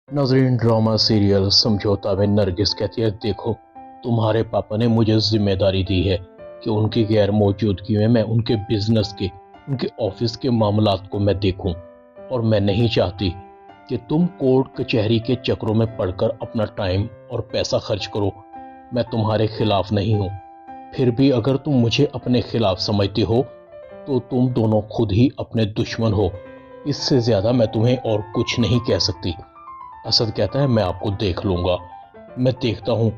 नाजरीन, drama serial समझौता में नरगिस कहती है, देखो तुम्हारे पापा ने मुझे जिम्मेदारी दी है कि उनकी गैर मौजूदगी में मैं उनके बिजनेस के, उनके ऑफिस के मामलात को मैं देखूं, और मैं नहीं चाहती कि तुम कोर्ट कचहरी के चक्रों में पड़कर अपना टाइम और पैसा खर्च करो। मैं तुम्हारे खिलाफ नहीं हूँ, फिर भी अगर तुम मुझे अपने खिलाफ समझती हो तो तुम दोनों खुद ही अपने दुश्मन हो। इससे ज्यादा मैं तुम्हें और कुछ नहीं कह सकती। असद कहता है, मैं आपको देख लूंगा, मैं देखता हूँ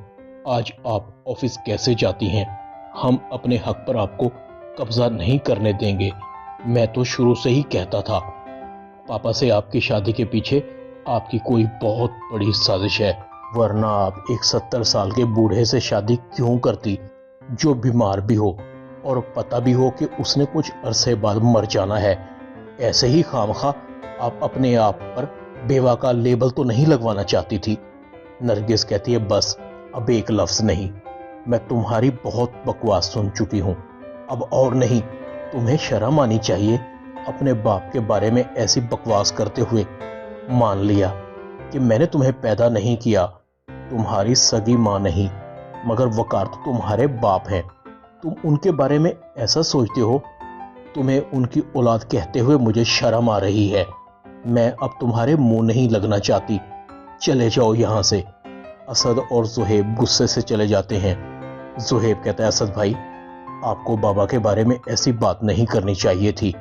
आज आप ऑफिस कैसे जाती हैं। हम अपने हक पर आपको कब्जा नहीं करने देंगे। मैं तो शुरू से ही कहता था पापा से आपकी शादी के पीछे आपकी कोई बहुत बड़ी साजिश है, वरना आप एक 70 साल के बूढ़े से शादी क्यों करती जो बीमार भी हो और पता भी हो कि उसने कुछ अरसे बाद मर जाना है। ऐसे ही खामखा आप अपने आप पर बेवा का लेबल तो नहीं लगवाना चाहती थी। नरगिस कहती है, बस अब एक लफ्ज नहीं, मैं तुम्हारी बहुत बकवास सुन चुकी हूं, अब और नहीं। तुम्हें शर्म आनी चाहिए अपने बाप के बारे में ऐसी बकवास करते हुए। मान लिया कि मैंने तुम्हें पैदा नहीं किया, तुम्हारी सगी मां नहीं, मगर वकार तो तुम्हारे बाप हैं। तुम उनके बारे में ऐसा सोचते हो, तुम्हें उनकी औलाद कहते हुए मुझे शर्म आ रही है। मैं अब तुम्हारे मुंह नहीं लगना चाहती, चले जाओ यहां से। असद और जुहेब गुस्से से चले जाते हैं। जुहेब कहता है, असद भाई, आपको बाबा के बारे में ऐसी बात नहीं करनी चाहिए थी।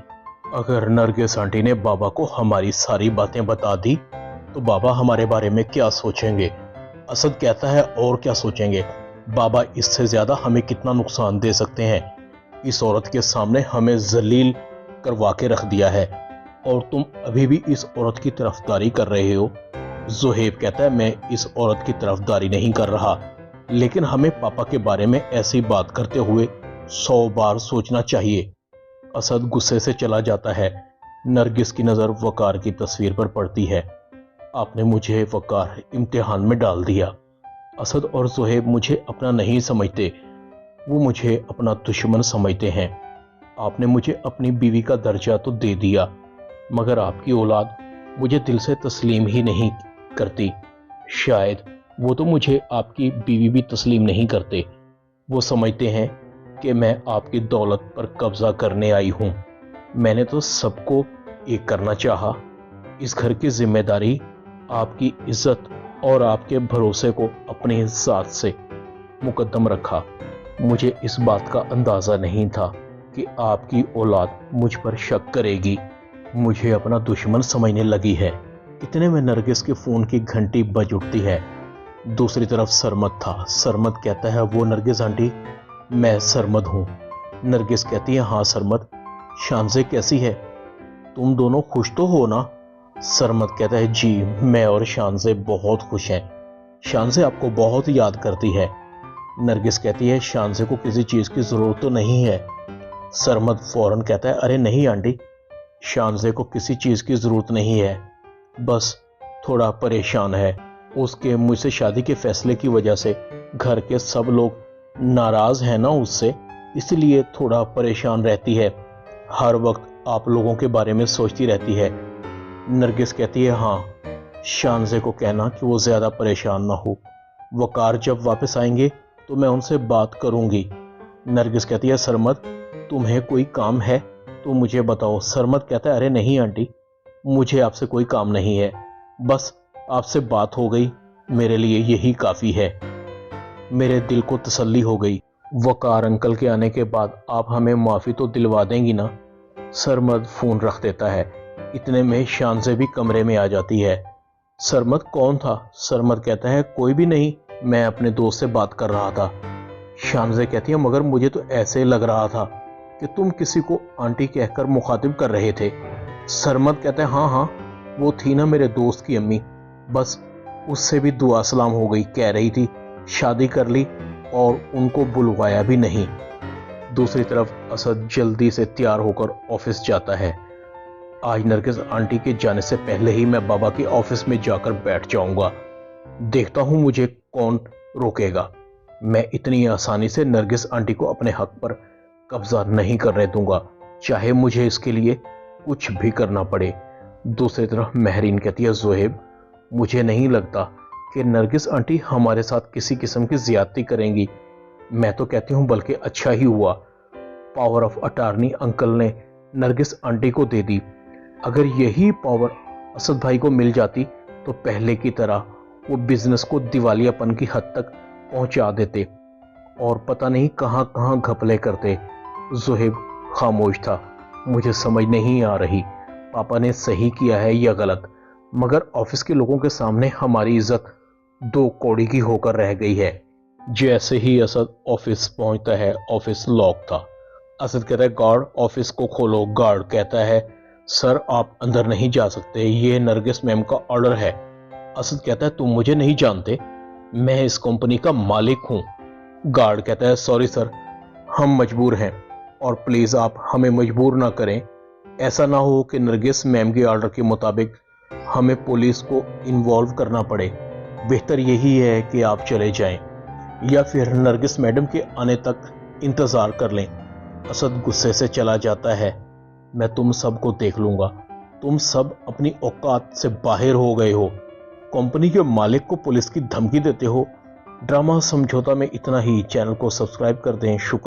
अगर नरगिस आंटी ने बाबा को हमारी सारी बातें बता दी तो बाबा हमारे बारे में क्या सोचेंगे। असद कहता है, और क्या सोचेंगे, बाबा इससे ज्यादा हमें कितना नुकसान दे सकते हैं। इस औरत के सामने हमें जलील करवा के रख दिया है और तुम अभी भी इस औरत की तरफदारी कर रहे हो। जुहेब कहता है, मैं इस औरत की तरफदारी नहीं कर रहा, लेकिन हमें पापा के बारे में ऐसी बात करते हुए 100 बार सोचना चाहिए। असद गुस्से से चला जाता है। नरगिस की नजर वकार की तस्वीर पर पड़ती है। आपने मुझे वकार इम्तिहान में डाल दिया। असद और जुहेब मुझे अपना नहीं समझते, वो मुझे अपना दुश्मन समझते हैं। आपने मुझे अपनी बीवी का दर्जा तो दे दिया, मगर आपकी औलाद मुझे दिल से तस्लीम ही नहीं करती। शायद वो तो मुझे आपकी बीवी भी तस्लीम नहीं करते। वो समझते हैं कि मैं आपकी दौलत पर कब्जा करने आई हूं। मैंने तो सबको एक करना चाहा, इस घर की जिम्मेदारी, आपकी इज्जत और आपके भरोसे को अपने साथ से मुकद्दम रखा। मुझे इस बात का अंदाजा नहीं था कि आपकी औलाद मुझ पर शक करेगी, मुझे अपना दुश्मन समझने लगी है। इतने में नरगिस के फोन की घंटी बज उठती है। दूसरी तरफ सरमद था। सरमद कहता है, वो नरगिस आंटी, मैं सरमद हूं। नरगिस कहती है, हाँ सरमद, शानज़े कैसी है, तुम दोनों खुश तो हो ना। सरमद कहता है, जी मैं और शानज़े बहुत खुश हैं। शानज़े आपको बहुत याद करती है। नरगिस कहती है, शानज़े को किसी चीज की जरूरत तो नहीं है। सरमद फौरन कहता है, अरे नहीं आंटी, शानज़े को किसी चीज की जरूरत नहीं है, बस थोड़ा परेशान है। उसके मुझसे शादी के फैसले की वजह से घर के सब लोग नाराज हैं ना उससे, इसलिए थोड़ा परेशान रहती है। हर वक्त आप लोगों के बारे में सोचती रहती है। नरगिस कहती है, हाँ शानज़े को कहना कि वो ज्यादा परेशान ना हो। वकार जब वापस आएंगे तो मैं उनसे बात करूंगी। नरगिस कहती है, सरमद तुम्हें कोई काम है तो मुझे बताओ। सरमद कहता है, अरे नहीं आंटी, मुझे आपसे कोई काम नहीं है, बस आपसे बात हो गई, मेरे लिए यही काफी है। मेरे दिल को तसल्ली हो गई। वकार अंकल के आने के बाद आप हमें माफी तो दिलवा देंगी ना। सरमद फोन रख देता है। इतने में शानज़े भी कमरे में आ जाती है। सरमद कौन था? सरमद कहता है, कोई भी नहीं, मैं अपने दोस्त से बात कर रहा था। शानज़े कहती है, मगर मुझे तो ऐसे लग रहा था कि तुम किसी को आंटी कहकर मुखातिब कर रहे थे। सरमद कहता है, हाँ हाँ, वो थी ना मेरे दोस्त की अम्मी, बस उससे भी दुआ सलाम हो गई, कह रही थी शादी कर ली और उनको बुलवाया भी नहीं। दूसरी तरफ असद जल्दी से तैयार होकर ऑफिस जाता है। आज नरगिस आंटी के जाने से पहले ही मैं बाबा के ऑफिस में जाकर बैठ जाऊंगा, देखता हूं मुझे कौन रोकेगा। मैं इतनी आसानी से नरगिस आंटी को अपने हक पर कब्जा नहीं करने दूंगा, चाहे मुझे इसके लिए कुछ भी करना पड़े। दूसरी तरफ महरीन कहती है, ज़ुहैब मुझे नहीं लगता कि नरगिस आंटी हमारे साथ किसी किस्म की ज्यादती करेंगी। मैं तो कहती हूँ बल्कि अच्छा ही हुआ पावर ऑफ अटार्नी अंकल ने नरगिस आंटी को दे दी। अगर यही पावर असद भाई को मिल जाती तो पहले की तरह वो बिजनेस को दिवालियापन की हद तक पहुंचा देते और पता नहीं कहां कहां घपले करते। ज़ुहैब खामोश था। मुझे समझ नहीं आ रही पापा ने सही किया है या गलत, मगर ऑफिस के लोगों के सामने हमारी इज्जत दो कौड़ी की होकर रह गई है। जैसे ही असद ऑफिस पहुंचता है, ऑफिस लॉक था। असद कहता है गार्ड ऑफिस को खोलो। गार्ड कहता है सर आप अंदर नहीं जा सकते, ये नरगिस मैम का ऑर्डर है। असद कहता है तुम मुझे नहीं जानते, मैं इस कंपनी का मालिक हूं। गार्ड कहता है सॉरी सर, हम मजबूर हैं और प्लीज आप हमें मजबूर ना करें। ऐसा ना हो कि नरगिस मैम के ऑर्डर के मुताबिक हमें पुलिस को इन्वॉल्व करना पड़े। बेहतर यही है कि आप चले जाएं या फिर नरगिस मैडम के आने तक इंतजार कर लें। असद गुस्से से चला जाता है। मैं तुम सबको देख लूंगा, तुम सब अपनी औकात से बाहर हो गए हो, कंपनी के मालिक को पुलिस की धमकी देते हो। ड्रामा समझौता में इतना ही। चैनल को सब्सक्राइब कर दें। शुक्रिया।